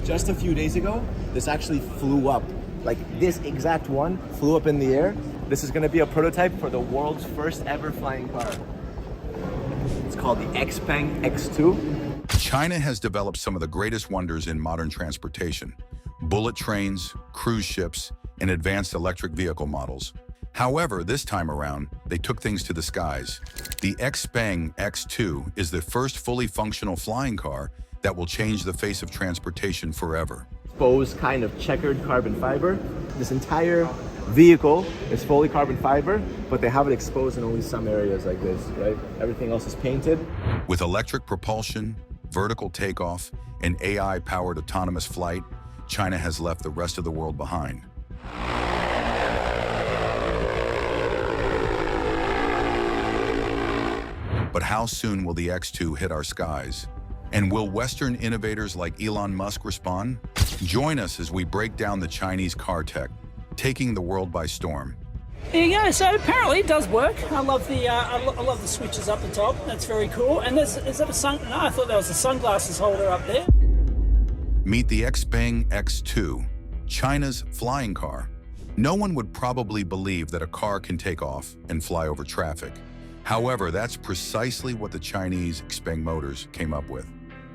Just a few days ago, this actually flew up. Like this exact one flew up in the air. This is gonna be a prototype for the world's first ever flying car. It's called the Xpeng X2. China has developed some of the greatest wonders in modern transportation: bullet trains, cruise ships, and advanced electric vehicle models. However, this time around, they took things to the skies. The Xpeng X2 is the first fully functional flying car that will change the face of transportation forever. Exposed kind of checkered carbon fiber. This entire vehicle is fully carbon fiber, but they have it exposed in only some areas like this, right? Everything else is painted. With electric propulsion, vertical takeoff, and AI-powered autonomous flight, China has left the rest of the world behind. But how soon will the X2 hit our skies? And will Western innovators like Elon Musk respond? Join us as we break down the Chinese car tech, taking the world by storm. There you go. So apparently it does work. I love the switches up the top. That's very cool. And is that a sun? No, I thought that was a sunglasses holder up there. Meet the Xpeng X2, China's flying car. No one would probably believe that a car can take off and fly over traffic. However, that's precisely what the Chinese Xpeng Motors came up with.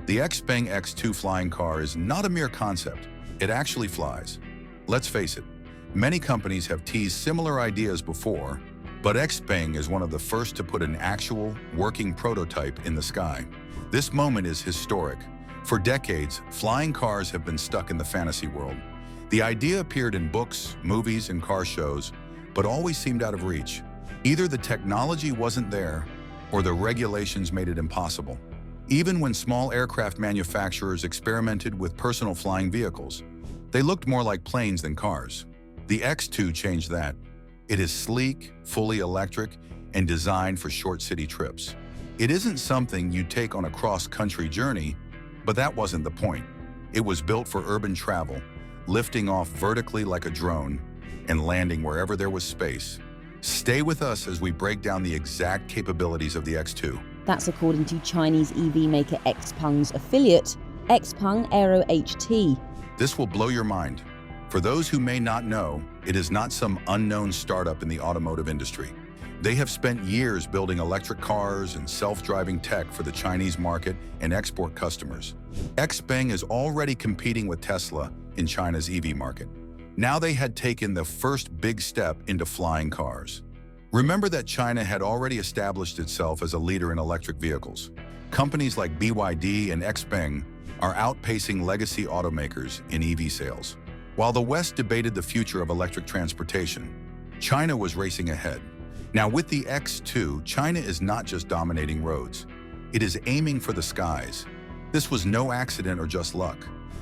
The Xpeng X2 flying car is not a mere concept. It actually flies. Let's face it, many companies have teased similar ideas before, but Xpeng is one of the first to put an actual, working prototype in the sky. This moment is historic. For decades, flying cars have been stuck in the fantasy world. The idea appeared in books, movies, and car shows, but always seemed out of reach. Either the technology wasn't there, or the regulations made it impossible. Even when small aircraft manufacturers experimented with personal flying vehicles, they looked more like planes than cars. The X2 changed that. It is sleek, fully electric, and designed for short city trips. It isn't something you take on a cross-country journey, but that wasn't the point. It was built for urban travel, lifting off vertically like a drone and landing wherever there was space. Stay with us as we break down the exact capabilities of the X2. That's according to Chinese EV maker Xpeng's affiliate, Xpeng Aero HT. This will blow your mind. For those who may not know, it is not some unknown startup in the automotive industry. They have spent years building electric cars and self-driving tech for the Chinese market and export customers. Xpeng is already competing with Tesla in China's EV market. Now they had taken the first big step into flying cars. Remember that China had already established itself as a leader in electric vehicles. Companies like BYD and Xpeng are outpacing legacy automakers in EV sales. While the West debated the future of electric transportation, China was racing ahead. Now with the X2, China is not just dominating roads. It is aiming for the skies. This was no accident or just luck.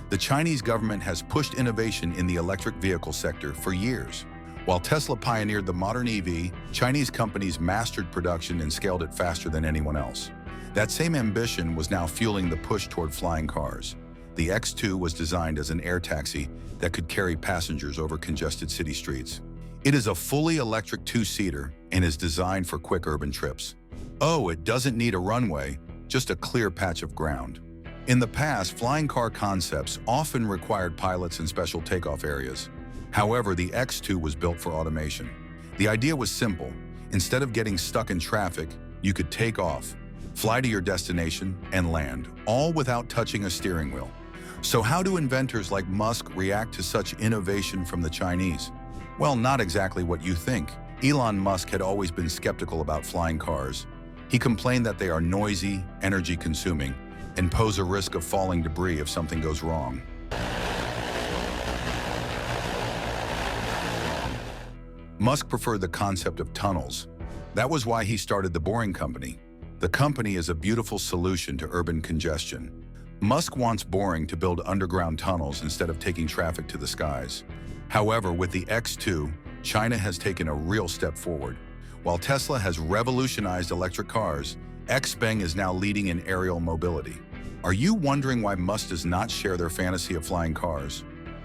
The Chinese government has pushed innovation in the electric vehicle sector for years. While Tesla pioneered the modern EV, Chinese companies mastered production and scaled it faster than anyone else. That same ambition was now fueling the push toward flying cars. The X2 was designed as an air taxi that could carry passengers over congested city streets. It is a fully electric two-seater and is designed for quick urban trips. Oh, it doesn't need a runway, just a clear patch of ground. In the past, flying car concepts often required pilots in special takeoff areas. However, the X2 was built for automation. The idea was simple. Instead of getting stuck in traffic, you could take off, fly to your destination, and land, all without touching a steering wheel. So how do inventors like Musk react to such innovation from the Chinese? Well, not exactly what you think. Elon Musk had always been skeptical about flying cars. He complained that they are noisy, energy-consuming, and pose a risk of falling debris if something goes wrong. Musk preferred the concept of tunnels. That was why he started the Boring Company. The company is a beautiful solution to urban congestion. Musk wants Boring to build underground tunnels instead of taking traffic to the skies. However, with the X2, China has taken a real step forward. While Tesla has revolutionized electric cars, Xpeng is now leading in aerial mobility. Are you wondering why Musk does not share their fantasy of flying cars?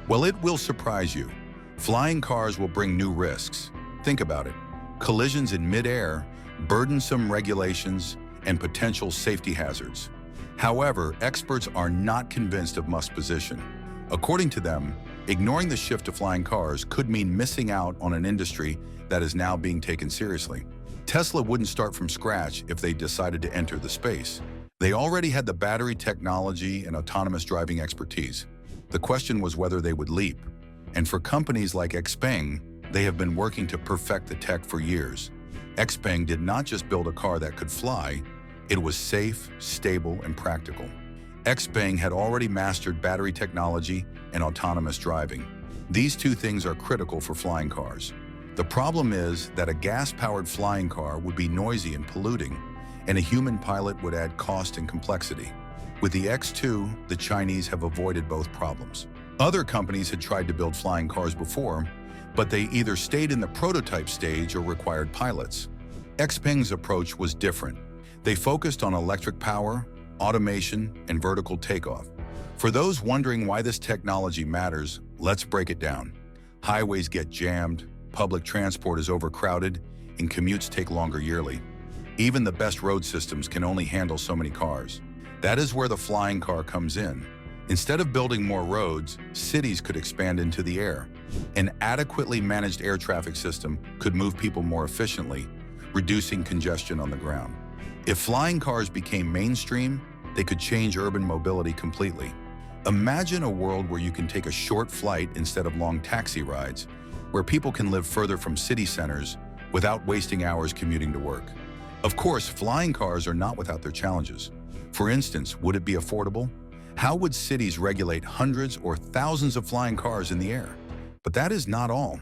Well, it will surprise you. Flying cars will bring new risks. Think about it. Collisions in mid-air, burdensome regulations, and potential safety hazards. However, experts are not convinced of Musk's position. According to them, ignoring the shift to flying cars could mean missing out on an industry that is now being taken seriously. Tesla wouldn't start from scratch if they decided to enter the space. They already had the battery technology and autonomous driving expertise. The question was whether they would leap. And for companies like Xpeng, they have been working to perfect the tech for years. Xpeng did not just build a car that could fly, it was safe, stable, and practical. Xpeng had already mastered battery technology and autonomous driving. These two things are critical for flying cars. The problem is that a gas-powered flying car would be noisy and polluting, and a human pilot would add cost and complexity. With the X2, the Chinese have avoided both problems. Other companies had tried to build flying cars before, but they either stayed in the prototype stage or required pilots. Xpeng's approach was different. They focused on electric power, automation, and vertical takeoff. For those wondering why this technology matters, let's break it down. Highways get jammed, public transport is overcrowded, and commutes take longer yearly. Even the best road systems can only handle so many cars. That is where the flying car comes in. Instead of building more roads, cities could expand into the air. An adequately managed air traffic system could move people more efficiently, reducing congestion on the ground. If flying cars became mainstream, they could change urban mobility completely. Imagine a world where you can take a short flight instead of long taxi rides, where people can live further from city centers without wasting hours commuting to work. Of course, flying cars are not without their challenges. For instance, would it be affordable? How would cities regulate hundreds or thousands of flying cars in the air? But that is not all.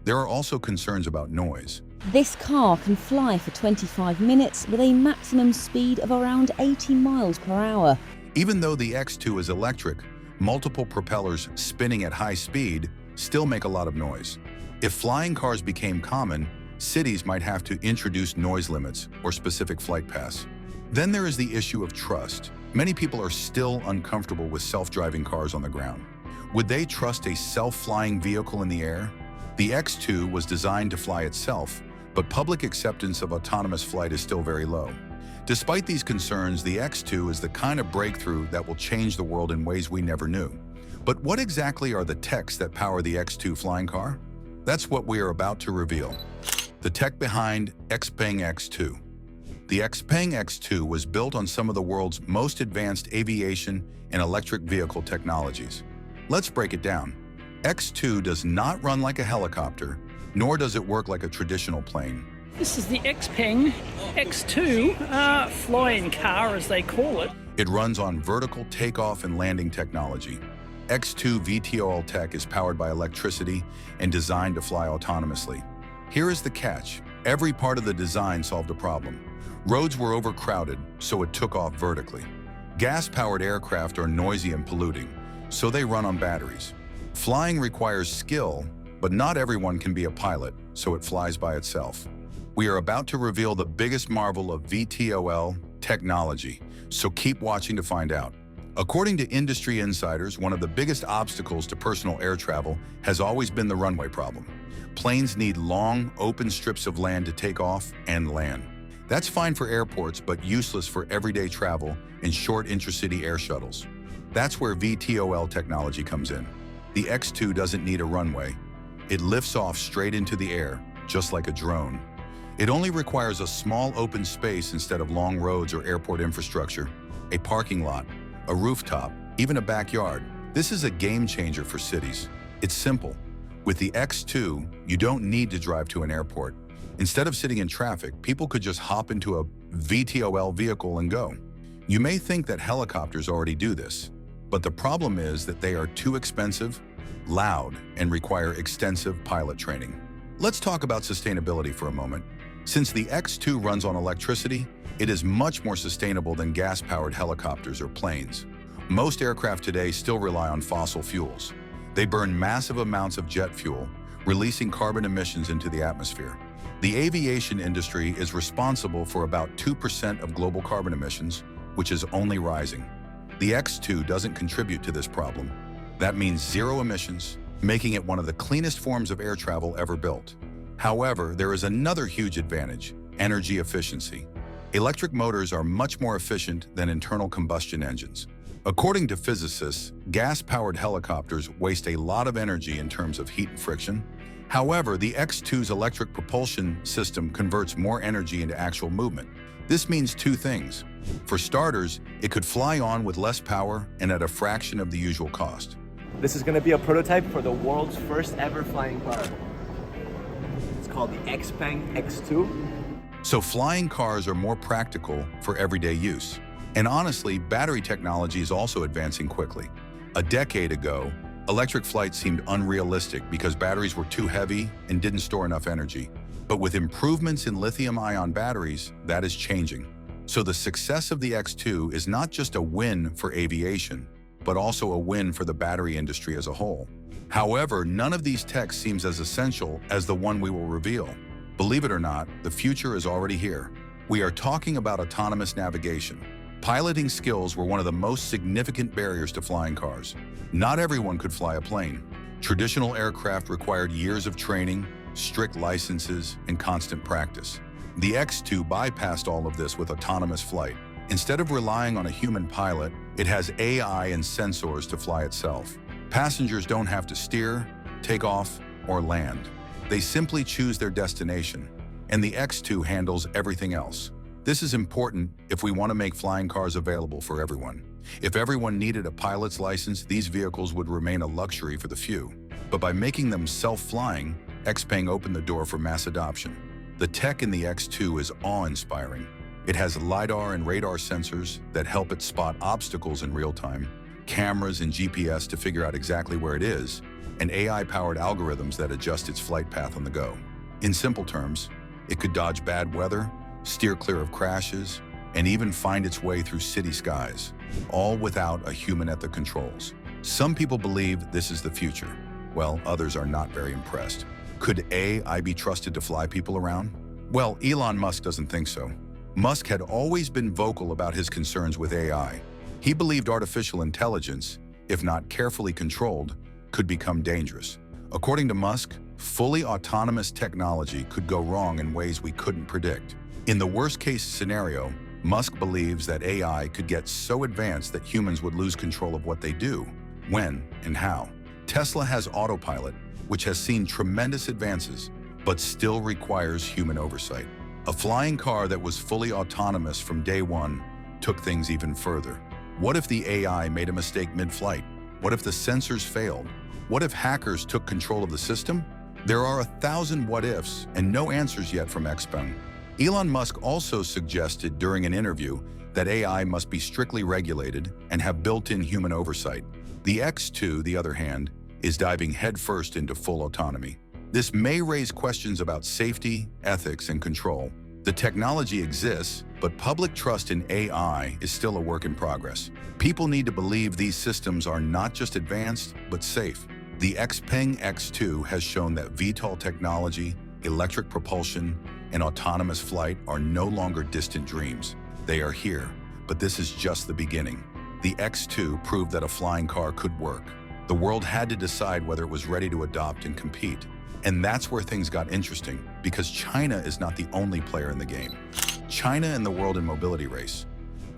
There are also concerns about noise. This car can fly for 25 minutes with a maximum speed of around 80 miles per hour. Even though the X2 is electric, multiple propellers spinning at high speed still make a lot of noise. If flying cars became common, cities might have to introduce noise limits or specific flight paths. Then there is the issue of trust. Many people are still uncomfortable with self-driving cars on the ground. Would they trust a self-flying vehicle in the air? The X2 was designed to fly itself, but public acceptance of autonomous flight is still very low. Despite these concerns, the X2 is the kind of breakthrough that will change the world in ways we never knew. But what exactly are the techs that power the X2 flying car? That's what we are about to reveal. The tech behind Xpeng X2. The Xpeng X2 was built on some of the world's most advanced aviation and electric vehicle technologies. Let's break it down. X2 does not run like a helicopter, nor does it work like a traditional plane. This is the Xpeng X2 flying car, as they call it. It runs on vertical takeoff and landing technology. X2 VTOL tech is powered by electricity and designed to fly autonomously. Here is the catch. Every part of the design solved a problem. Roads were overcrowded, so it took off vertically. Gas-powered aircraft are noisy and polluting, so they run on batteries. Flying requires skill, but not everyone can be a pilot, so it flies by itself. We are about to reveal the biggest marvel of VTOL technology, so keep watching to find out. According to industry insiders, one of the biggest obstacles to personal air travel has always been the runway problem. Planes need long, open strips of land to take off and land. That's fine for airports, but useless for everyday travel and short intracity air shuttles. That's where VTOL technology comes in. The X2 doesn't need a runway. It lifts off straight into the air, just like a drone. It only requires a small open space instead of long roads or airport infrastructure, a parking lot, a rooftop, even a backyard. This is a game changer for cities. It's simple. With the X2, you don't need to drive to an airport. Instead of sitting in traffic, people could just hop into a VTOL vehicle and go. You may think that helicopters already do this, but the problem is that they are too expensive, loud, and require extensive pilot training. Let's talk about sustainability for a moment. Since the X2 runs on electricity, it is much more sustainable than gas-powered helicopters or planes. Most aircraft today still rely on fossil fuels. They burn massive amounts of jet fuel, releasing carbon emissions into the atmosphere. The aviation industry is responsible for about 2% of global carbon emissions, which is only rising. The X2 doesn't contribute to this problem. That means zero emissions, making it one of the cleanest forms of air travel ever built. However, there is another huge advantage: energy efficiency. Electric motors are much more efficient than internal combustion engines. According to physicists, gas-powered helicopters waste a lot of energy in terms of heat and friction. However, the X2's electric propulsion system converts more energy into actual movement. This means two things. For starters, it could fly on with less power and at a fraction of the usual cost. This is going to be a prototype for the world's first ever flying car. It's called the Xpeng X2. So flying cars are more practical for everyday use. And honestly, battery technology is also advancing quickly. A decade ago, electric flight seemed unrealistic because batteries were too heavy and didn't store enough energy. But with improvements in lithium-ion batteries, that is changing. So the success of the X2 is not just a win for aviation, but also a win for the battery industry as a whole. However, none of these techs seems as essential as the one we will reveal. Believe it or not, the future is already here. We are talking about autonomous navigation. Piloting skills were one of the most significant barriers to flying cars. Not everyone could fly a plane. Traditional aircraft required years of training, strict licenses, and constant practice. The X2 bypassed all of this with autonomous flight. Instead of relying on a human pilot, it has AI and sensors to fly itself. Passengers don't have to steer, take off, or land. They simply choose their destination, and the X2 handles everything else. This is important if we want to make flying cars available for everyone. If everyone needed a pilot's license, these vehicles would remain a luxury for the few. But by making them self-flying, Xpeng opened the door for mass adoption. The tech in the X2 is awe-inspiring. It has LiDAR and radar sensors that help it spot obstacles in real time, cameras and GPS to figure out exactly where it is, and AI-powered algorithms that adjust its flight path on the go. In simple terms, it could dodge bad weather, steer clear of crashes, and even find its way through city skies, all without a human at the controls. Some people believe this is the future, while others are not very impressed. Could AI be trusted to fly people around? Well, Elon Musk doesn't think so. Musk had always been vocal about his concerns with AI. He believed artificial intelligence, if not carefully controlled, could become dangerous. According to Musk, fully autonomous technology could go wrong in ways we couldn't predict. In the worst-case scenario, Musk believes that AI could get so advanced that humans would lose control of what they do, when, and how. Tesla has autopilot, which has seen tremendous advances, but still requires human oversight. A flying car that was fully autonomous from day one took things even further. What if the AI made a mistake mid-flight? What if the sensors failed? What if hackers took control of the system? There are 1,000 what-ifs and no answers yet from Xpeng. Elon Musk also suggested during an interview that AI must be strictly regulated and have built-in human oversight. The X2, the other hand, is diving headfirst into full autonomy. This may raise questions about safety, ethics, and control. The technology exists, but public trust in AI is still a work in progress. People need to believe these systems are not just advanced, but safe. The Xpeng X2 has shown that VTOL technology, electric propulsion, and autonomous flight are no longer distant dreams. They are here, but this is just the beginning. The X2 proved that a flying car could work. The world had to decide whether it was ready to adopt and compete. And that's where things got interesting, because China is not the only player in the game. China and the world in mobility race.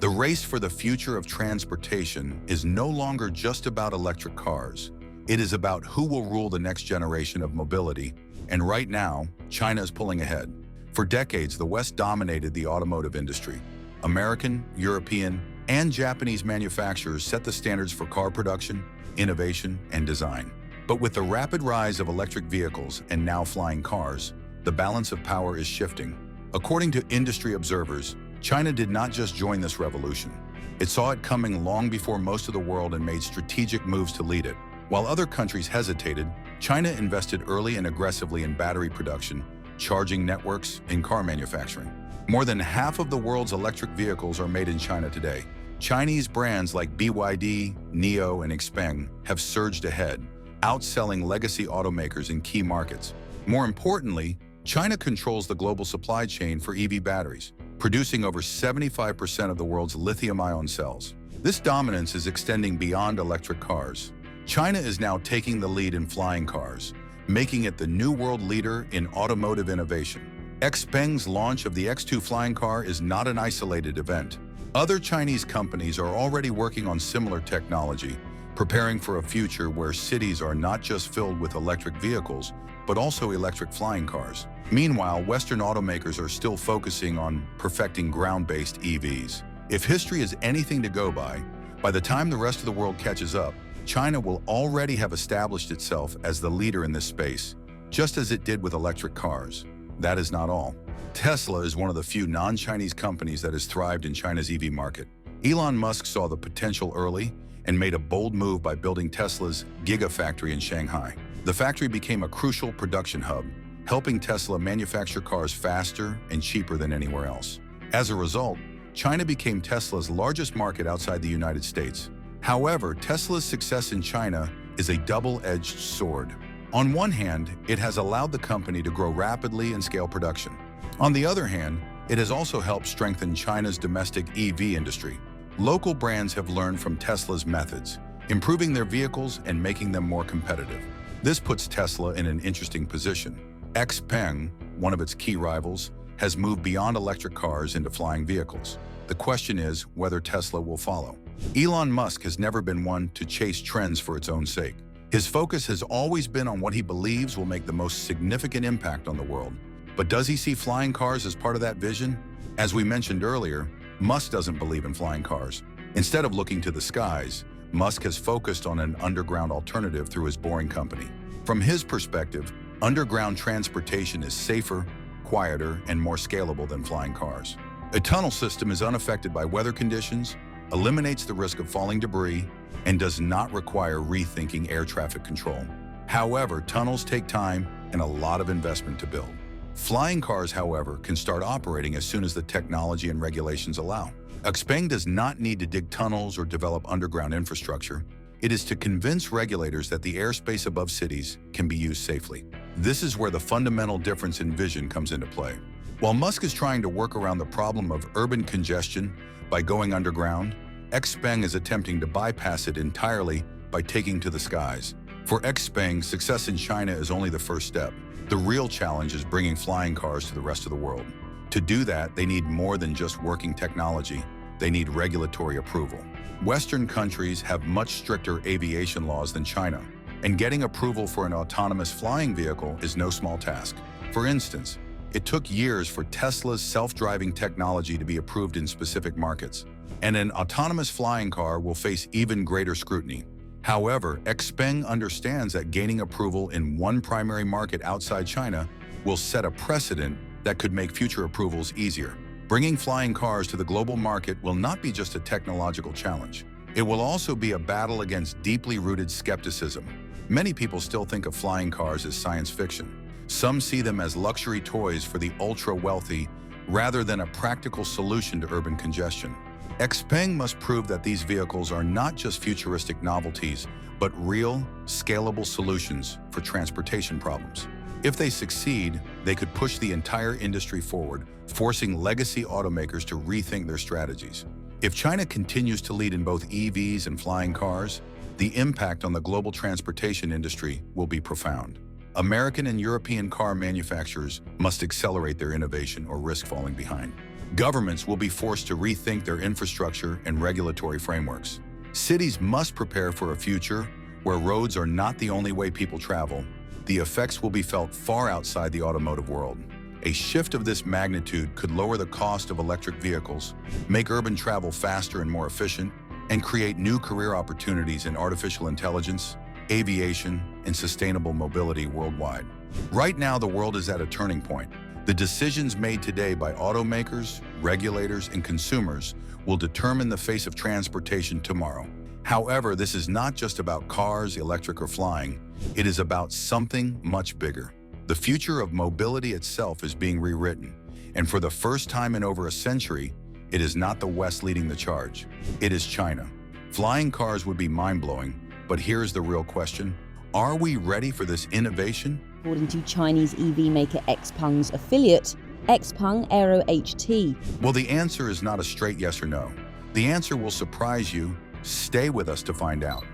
The race for the future of transportation is no longer just about electric cars. It is about who will rule the next generation of mobility. And right now, China is pulling ahead. For decades, the West dominated the automotive industry. American, European, and Japanese manufacturers set the standards for car production, innovation, and design. But with the rapid rise of electric vehicles and now flying cars, the balance of power is shifting. According to industry observers, China did not just join this revolution. It saw it coming long before most of the world and made strategic moves to lead it. While other countries hesitated, China invested early and aggressively in battery production, charging networks, and car manufacturing. More than half of the world's electric vehicles are made in China today. Chinese brands like BYD, NIO, and Xpeng have surged ahead, outselling legacy automakers in key markets. More importantly, China controls the global supply chain for EV batteries, producing over 75% of the world's lithium-ion cells. This dominance is extending beyond electric cars. China is now taking the lead in flying cars, making it the new world leader in automotive innovation. Xpeng's launch of the X2 flying car is not an isolated event. Other Chinese companies are already working on similar technology, preparing for a future where cities are not just filled with electric vehicles, but also electric flying cars. Meanwhile, Western automakers are still focusing on perfecting ground-based EVs. If history is anything to go by the time the rest of the world catches up, China will already have established itself as the leader in this space, just as it did with electric cars. That is not all. Tesla is one of the few non-Chinese companies that has thrived in China's EV market. Elon Musk saw the potential early and made a bold move by building Tesla's Gigafactory in Shanghai. The factory became a crucial production hub, helping Tesla manufacture cars faster and cheaper than anywhere else. As a result, China became Tesla's largest market outside the United States. However, Tesla's success in China is a double-edged sword. On one hand, it has allowed the company to grow rapidly and scale production. On the other hand, it has also helped strengthen China's domestic EV industry. Local brands have learned from Tesla's methods, improving their vehicles and making them more competitive. This puts Tesla in an interesting position. Xpeng, one of its key rivals, has moved beyond electric cars into flying vehicles. The question is whether Tesla will follow. Elon Musk has never been one to chase trends for its own sake. His focus has always been on what he believes will make the most significant impact on the world. But does he see flying cars as part of that vision? As we mentioned earlier, Musk doesn't believe in flying cars. Instead of looking to the skies, Musk has focused on an underground alternative through his Boring Company. From his perspective, underground transportation is safer, quieter, and more scalable than flying cars. A tunnel system is unaffected by weather conditions, eliminates the risk of falling debris, and does not require rethinking air traffic control. However, tunnels take time and a lot of investment to build. Flying cars, however, can start operating as soon as the technology and regulations allow. Xpeng does not need to dig tunnels or develop underground infrastructure. It is to convince regulators that the airspace above cities can be used safely. This is where the fundamental difference in vision comes into play. While Musk is trying to work around the problem of urban congestion by going underground, Xpeng is attempting to bypass it entirely by taking to the skies. For Xpeng, success in China is only the first step. The real challenge is bringing flying cars to the rest of the world. To do that, they need more than just working technology. They need regulatory approval. Western countries have much stricter aviation laws than China, and getting approval for an autonomous flying vehicle is no small task. For instance, it took years for Tesla's self-driving technology to be approved in specific markets, and an autonomous flying car will face even greater scrutiny. However, Xpeng understands that gaining approval in one primary market outside China will set a precedent that could make future approvals easier. Bringing flying cars to the global market will not be just a technological challenge. It will also be a battle against deeply rooted skepticism. Many people still think of flying cars as science fiction. Some see them as luxury toys for the ultra-wealthy rather than a practical solution to urban congestion. Xpeng must prove that these vehicles are not just futuristic novelties, but real, scalable solutions for transportation problems. If they succeed, they could push the entire industry forward, forcing legacy automakers to rethink their strategies. If China continues to lead in both EVs and flying cars, the impact on the global transportation industry will be profound. American and European car manufacturers must accelerate their innovation or risk falling behind. Governments will be forced to rethink their infrastructure and regulatory frameworks. Cities must prepare for a future where roads are not the only way people travel. The effects will be felt far outside the automotive world. A shift of this magnitude could lower the cost of electric vehicles, make urban travel faster and more efficient, and create new career opportunities in artificial intelligence, aviation, and sustainable mobility worldwide. Right now, the world is at a turning point. The decisions made today by automakers, regulators, and consumers will determine the face of transportation tomorrow. However, this is not just about cars, electric, or flying. It is about something much bigger. The future of mobility itself is being rewritten, and for the first time in over a century, it is not the West leading the charge. It is China. Flying cars would be mind-blowing, but here's the real question. Are we ready for this innovation? According to Chinese EV maker Xpeng's affiliate, Xpeng Aero HT. Well, the answer is not a straight yes or no. The answer will surprise you. Stay with us to find out.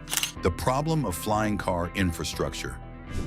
The problem of flying car infrastructure.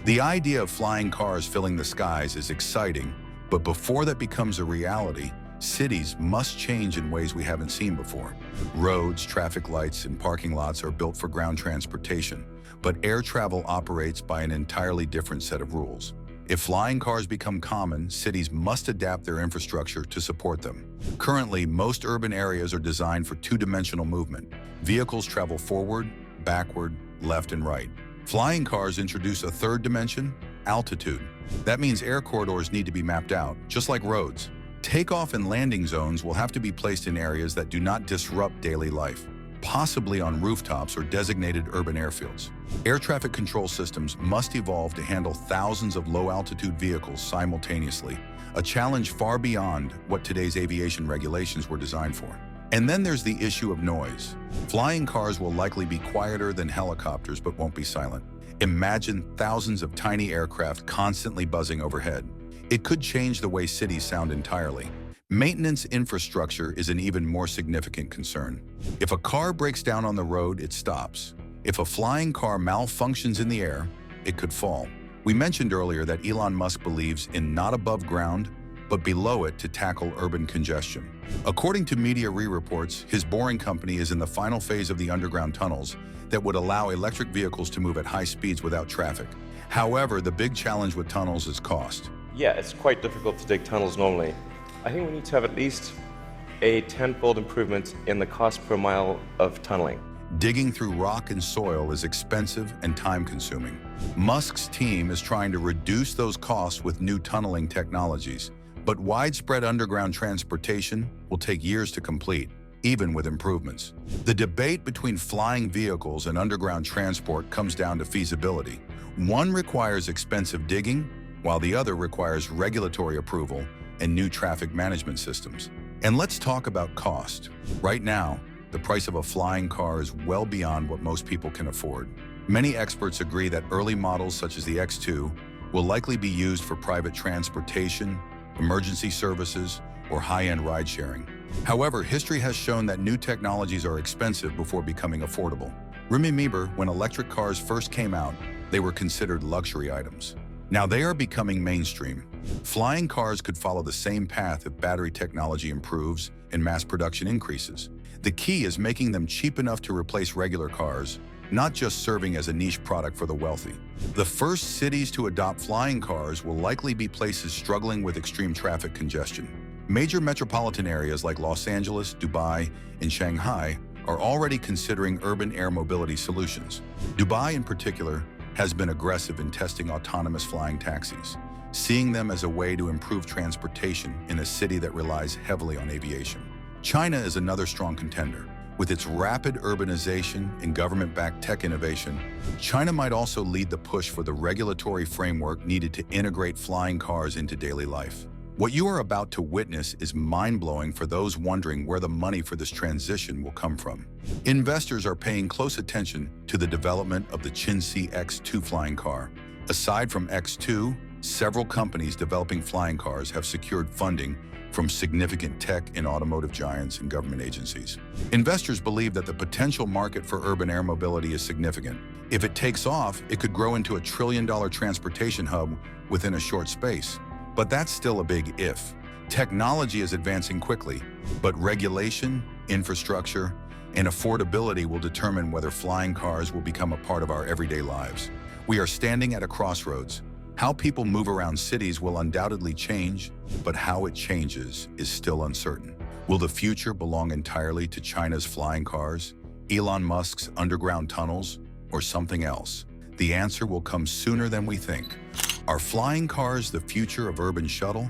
The idea of flying cars filling the skies is exciting, but before that becomes a reality, Cities must change in ways we haven't seen before. Roads, traffic lights, and parking lots are built for ground transportation, but air travel operates by an entirely different set of rules. If flying cars become common, cities must adapt their infrastructure to support them. Currently, most urban areas are designed for two-dimensional movement. Vehicles travel forward, backward, left, and right. Flying cars introduce a third dimension, altitude. That means air corridors need to be mapped out, just like roads. Takeoff and landing zones will have to be placed in areas that do not disrupt daily life, possibly on rooftops or designated urban airfields. Air traffic control systems must evolve to handle thousands of low-altitude vehicles simultaneously, a challenge far beyond what today's aviation regulations were designed for. And then there's the issue of noise. Flying cars will likely be quieter than helicopters but won't be silent. Imagine thousands of tiny aircraft constantly buzzing overhead. It could change the way cities sound entirely. Maintenance infrastructure is an even more significant concern. If a car breaks down on the road, it stops. If a flying car malfunctions in the air, it could fall. We mentioned earlier that Elon Musk believes in not above ground, but below it to tackle urban congestion. According to media reports, his Boring company is in the final phase of the underground tunnels that would allow electric vehicles to move at high speeds without traffic. However, the big challenge with tunnels is cost. Yeah, it's quite difficult to dig tunnels normally. I think we need to have at least a tenfold improvement in the cost per mile of tunneling. Digging through rock and soil is expensive and time-consuming. Musk's team is trying to reduce those costs with new tunneling technologies, but widespread underground transportation will take years to complete, even with improvements. The debate between flying vehicles and underground transport comes down to feasibility. One requires expensive digging, while the other requires regulatory approval and new traffic management systems. And let's talk about cost. Right now, the price of a flying car is well beyond what most people can afford. Many experts agree that early models such as the X2 will likely be used for private transportation, emergency services, or high-end ride-sharing. However, history has shown that new technologies are expensive before becoming affordable. Remember, when electric cars first came out, they were considered luxury items. Now they are becoming mainstream. Flying cars could follow the same path if battery technology improves and mass production increases. The key is making them cheap enough to replace regular cars, not just serving as a niche product for the wealthy. The first cities to adopt flying cars will likely be places struggling with extreme traffic congestion. Major metropolitan areas like Los Angeles, Dubai, and Shanghai are already considering urban air mobility solutions. Dubai, in particular, has been aggressive in testing autonomous flying taxis, seeing them as a way to improve transportation in a city that relies heavily on aviation. China is another strong contender. With its rapid urbanization and government-backed tech innovation, China might also lead the push for the regulatory framework needed to integrate flying cars into daily life. What you are about to witness is mind-blowing for those wondering where the money for this transition will come from. Investors are paying close attention to the development of the Xpeng X2 flying car. Aside from X2, several companies developing flying cars have secured funding from significant tech and automotive giants and government agencies. Investors believe that the potential market for urban air mobility is significant. If it takes off, it could grow into a trillion-dollar transportation hub within a short space. But that's still a big if. Technology is advancing quickly, but regulation, infrastructure, and affordability will determine whether flying cars will become a part of our everyday lives. We are standing at a crossroads. How people move around cities will undoubtedly change, but how it changes is still uncertain. Will the future belong entirely to China's flying cars, Elon Musk's underground tunnels, or something else? The answer will come sooner than we think. Are flying cars the future of urban shuttle?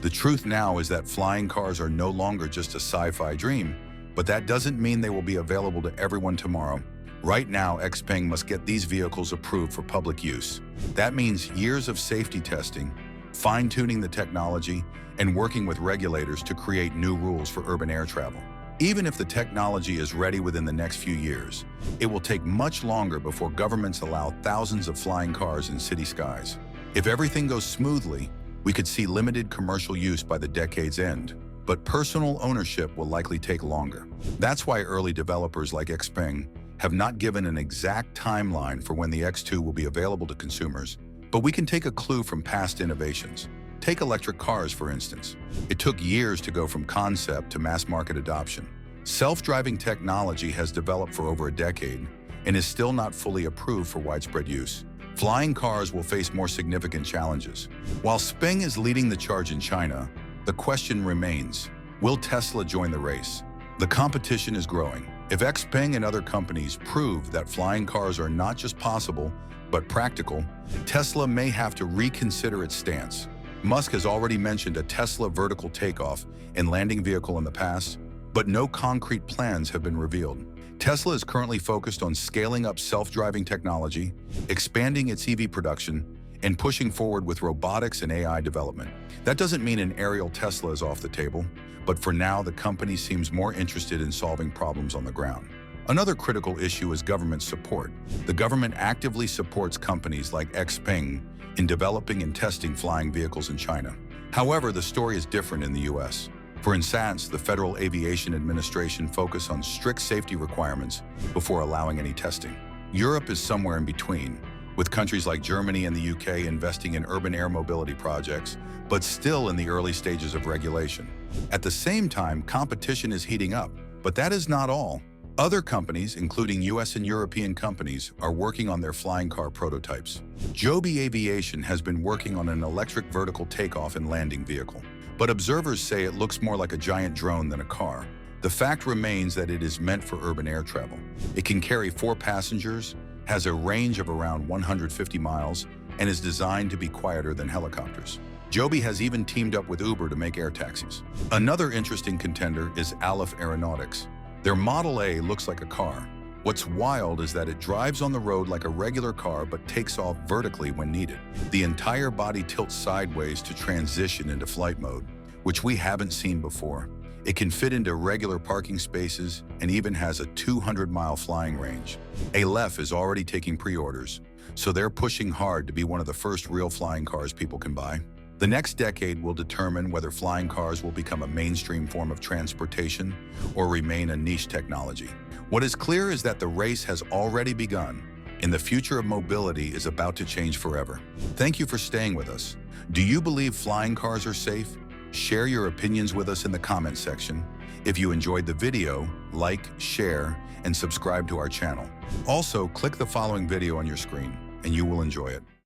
The truth now is that flying cars are no longer just a sci-fi dream, but that doesn't mean they will be available to everyone tomorrow. Right now, Xpeng must get these vehicles approved for public use. That means years of safety testing, fine-tuning the technology, and working with regulators to create new rules for urban air travel. Even if the technology is ready within the next few years, it will take much longer before governments allow thousands of flying cars in city skies. If everything goes smoothly, we could see limited commercial use by the decade's end, but personal ownership will likely take longer. That's why early developers like Xpeng have not given an exact timeline for when the X2 will be available to consumers, but we can take a clue from past innovations. Take electric cars, for instance. It took years to go from concept to mass market adoption. Self-driving technology has developed for over a decade and is still not fully approved for widespread use. Flying cars will face more significant challenges. While Xpeng is leading the charge in China, the question remains, will Tesla join the race? The competition is growing. If Xpeng and other companies prove that flying cars are not just possible, but practical, Tesla may have to reconsider its stance. Musk has already mentioned a Tesla vertical takeoff and landing vehicle in the past, but no concrete plans have been revealed. Tesla is currently focused on scaling up self-driving technology, expanding its EV production, and pushing forward with robotics and AI development. That doesn't mean an aerial Tesla is off the table, but for now the company seems more interested in solving problems on the ground. Another critical issue is government support. The government actively supports companies like Xpeng in developing and testing flying vehicles in China. However, the story is different in the US. For instance, the Federal Aviation Administration focuses on strict safety requirements before allowing any testing. Europe is somewhere in between, with countries like Germany and the UK investing in urban air mobility projects, but still in the early stages of regulation. At the same time, competition is heating up, but that is not all. Other companies, including US and European companies, are working on their flying car prototypes. Joby Aviation has been working on an electric vertical takeoff and landing vehicle, but observers say it looks more like a giant drone than a car. The fact remains that it is meant for urban air travel. It can carry 4 passengers, has a range of around 150 miles, and is designed to be quieter than helicopters. Joby has even teamed up with Uber to make air taxis. Another interesting contender is Aleph Aeronautics. Their Model A looks like a car. What's wild is that it drives on the road like a regular car but takes off vertically when needed. The entire body tilts sideways to transition into flight mode, which we haven't seen before. It can fit into regular parking spaces and even has a 200-mile flying range. Aleph is already taking pre-orders, so they're pushing hard to be one of the first real flying cars people can buy. The next decade will determine whether flying cars will become a mainstream form of transportation or remain a niche technology. What is clear is that the race has already begun, and the future of mobility is about to change forever. Thank you for staying with us. Do you believe flying cars are safe? Share your opinions with us in the comments section. If you enjoyed the video, like, share, and subscribe to our channel. Also, click the following video on your screen, and you will enjoy it.